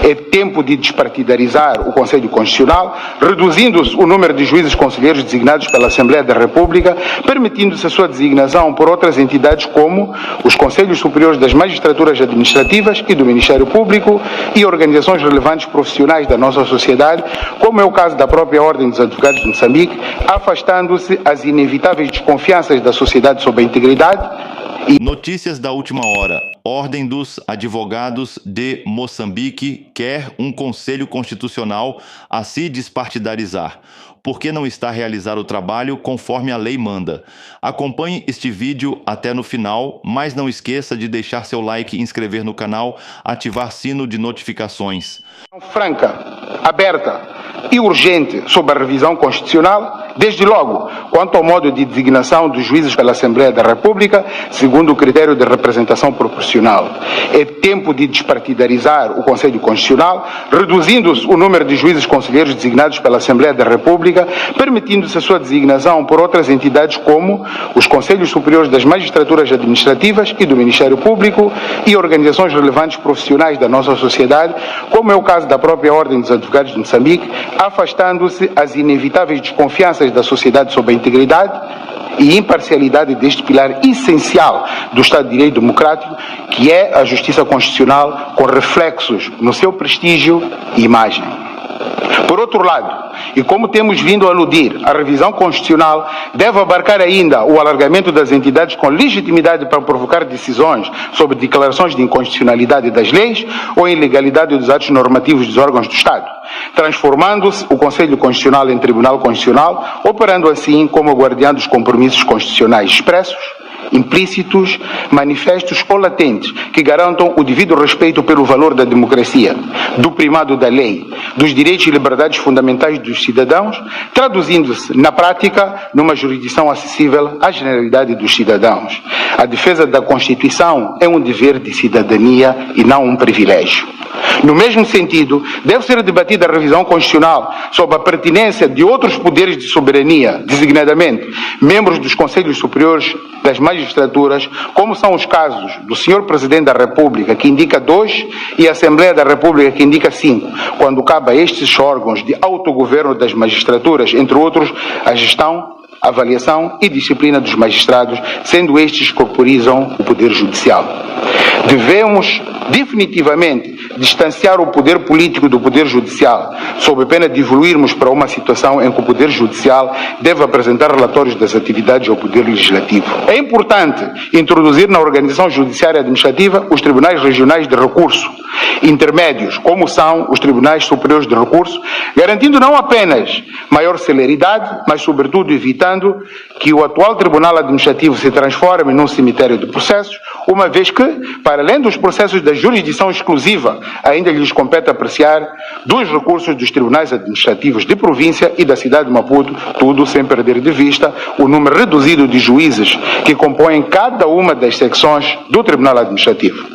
É tempo de despartidarizar o Conselho Constitucional, reduzindo-se o número de juízes conselheiros designados pela Assembleia da República, permitindo-se a sua designação por outras entidades como os Conselhos Superiores das Magistraturas Administrativas e do Ministério Público e organizações relevantes profissionais da nossa sociedade, como é o caso da própria Ordem dos Advogados de Moçambique, afastando-se as inevitáveis desconfianças da sociedade sobre a integridade. Notícias da última hora. Ordem dos Advogados de Moçambique quer um Conselho Constitucional a se despartidarizar. Por que não está a realizar o trabalho conforme a lei manda? Acompanhe este vídeo até no final, mas não esqueça de deixar seu like, inscrever no canal, ativar sino de notificações. Franca, aberta e urgente sobre a revisão constitucional, desde logo quanto ao modo de designação dos juízes pela Assembleia da República, segundo o critério de representação proporcional. É tempo de despartidarizar o Conselho Constitucional, reduzindo-se o número de juízes conselheiros designados pela Assembleia da República, permitindo-se a sua designação por outras entidades como os Conselhos Superiores das Magistraturas Administrativas e do Ministério Público e organizações relevantes profissionais da nossa sociedade, como é o caso da própria Ordem dos Advogados de Moçambique, afastando-se as inevitáveis desconfianças da sociedade sobre a integridade e imparcialidade deste pilar essencial do Estado de Direito Democrático, que é a Justiça Constitucional, com reflexos no seu prestígio e imagem. Por outro lado, e como temos vindo a aludir, a revisão constitucional deve abarcar ainda o alargamento das entidades com legitimidade para provocar decisões sobre declarações de inconstitucionalidade das leis ou ilegalidade dos atos normativos dos órgãos do Estado, transformando-se o Conselho Constitucional em Tribunal Constitucional, operando assim como guardião dos compromissos constitucionais expressos, implícitos, manifestos ou latentes, que garantam o devido respeito pelo valor da democracia, do primado da lei, dos direitos e liberdades fundamentais dos cidadãos, traduzindo-se, na prática, numa jurisdição acessível à generalidade dos cidadãos. A defesa da Constituição é um dever de cidadania e não um privilégio. No mesmo sentido, deve ser debatida a revisão constitucional sobre a pertinência de outros poderes de soberania, designadamente membros dos Conselhos Superiores das Magistraturas, como são os casos do Sr. Presidente da República, que indica 2, e a Assembleia da República, que indica 5, quando cabe a estes órgãos de autogoverno das magistraturas, entre outros, a gestão, avaliação e disciplina dos magistrados, sendo estes que corporizam o Poder Judicial. Devemos definitivamente distanciar o poder político do poder judicial, sob pena de evoluirmos para uma situação em que o poder judicial deve apresentar relatórios das atividades ao poder legislativo. É importante introduzir na organização judiciária administrativa os tribunais regionais de recurso intermédios, como são os tribunais superiores de recurso, garantindo não apenas maior celeridade, mas sobretudo evitando que o atual tribunal administrativo se transforme num cemitério de processos, uma vez que, para além dos processos da jurisdição exclusiva, ainda lhes compete apreciar dos recursos dos tribunais administrativos de província e da cidade de Maputo, tudo sem perder de vista o número reduzido de juízes que compõem cada uma das secções do tribunal administrativo.